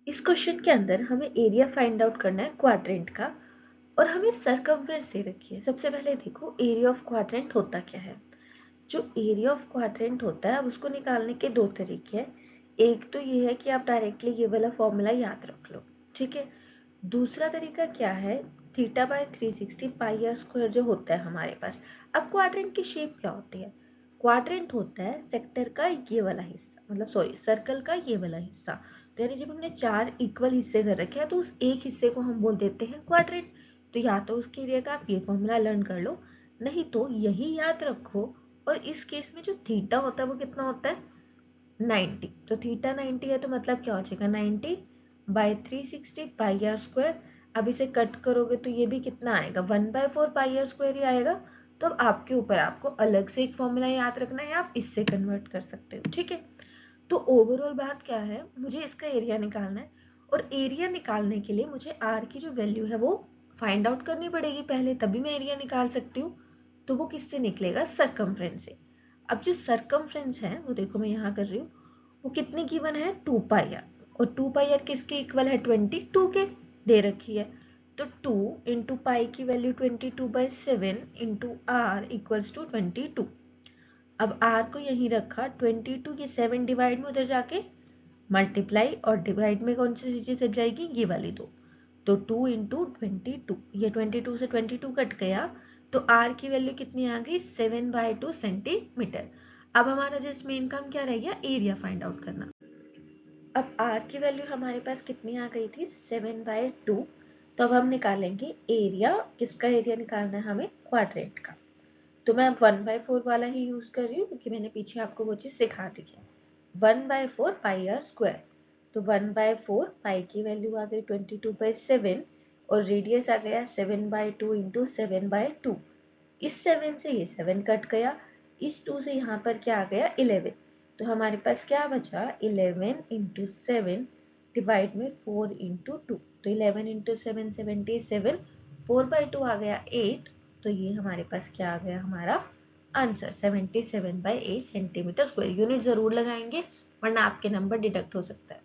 इस क्वेश्चन के अंदर हमें एरिया फाइंड आउट करना है क्वाड्रेंट का और हमें सरकमफ्रेंस दे रखी है। सबसे पहले देखो एरिया ऑफ क्वाड्रेंट होता क्या है। जो एरिया ऑफ क्वाड्रेंट होता है अब उसको निकालने के दो तरीके हैं। एक तो ये है कि आप डायरेक्टली ये वाला फॉर्मूला याद रख लो, ठीक है। दूसरा तरीका क्या है, theta by 360 pi r square जो होता है हमारे पास। अब क्वाड्रेंट की शेप क्या होती है, क्वाड्रेंट होता है सेक्टर का ये वाला हिस्सा, मतलब सॉरी सर्कल का ये वाला हिस्सा। तो यानी जब हमने चार इक्वल हिस्से कर रखे हैं तो उस एक हिस्से को हम बोल देते हैं क्वाड्रेंट। तो या तो उसके एरिया का आप ये फॉर्मूला लर्न कर लो, नहीं तो यही याद रखो। और इस केस में जो थीटा होता है वो कितना होता है 90। तो थीटा 90 है तो मतलब क्या हो जाएगा 90 बाई 360 पाई आर स्क्वायर। अब इसे कट करोगे तो ये भी कितना आएगा 1/4 पाई आर स्क्वायर ही आएगा। तो अब आपके ऊपर, आपको अलग से एक फॉर्मूला याद रखना है, आप इससे कन्वर्ट कर सकते हो, ठीक है। तो ओवरऑल बात क्या है, मुझे इसका एरिया निकालना है और एरिया निकालने के लिए मुझे आर की जो वैल्यू है वो फाइंड आउट करनी पड़ेगी पहले, तभी मैं एरिया निकाल सकती हूँ। तो वो किससे निकलेगा, सरकमफ्रेंस से। अब जो सरकमफ्रेंस है वो देखो मैं यहाँ कर रही हूँ, वो कितने गिवन है 2 पाई आर। और 2 पाई आर किसके इक्वल है 22 के दे रखी है। तो 2 इंटू पाई की value 22/7 into r equals to 22। अब r को यहीं रखा, 22 की 7 डिवाइड में उधर जाके मल्टीप्लाई, और डिवाइड में कौन सी चीजें सज जाएगी, ये वाली दो। तो 2 इंटू 22, ये 22 से 22 कट गया। तो r की वैल्यू कितनी आ गई 7/2 सेंटीमीटर। अब हमारा जस्ट मेन काम क्या रह गया, एरिया फाइंड आउट करना। अब r की वैल्यू हमारे पास कितनी आ गई थी 7/2। तो अब हम निकालेंगे एरिया, किसका एरिया निकालना है हमें, क्वाड्रेंट का। तो मैं अब 1/4 वाला ही यूज कर रही हूँ क्योंकि मैंने पीछे आपको वो चीज सिखा दी है। 1/4 पाई आर स्क्वायर। तो 1/4 पाई की वैल्यू आ गई 22/7 और रेडियस आ गया 7/2 इंटू 7/2। इस 7 से ये 7 कट गया, इस 2 से यहाँ पर क्या आ गया 11। तो हमारे पास क्या बचा 11 इंटू 7 डिवाइड में 4 इंटू 2। तो 11 इंटू 7 77, 4/2 आ गया 8। तो ये हमारे पास क्या आ गया, हमारा आंसर 77/8 सेंटीमीटर स्क्वायर। यूनिट जरूर लगाएंगे वरना आपके नंबर डिडक्ट हो सकता है।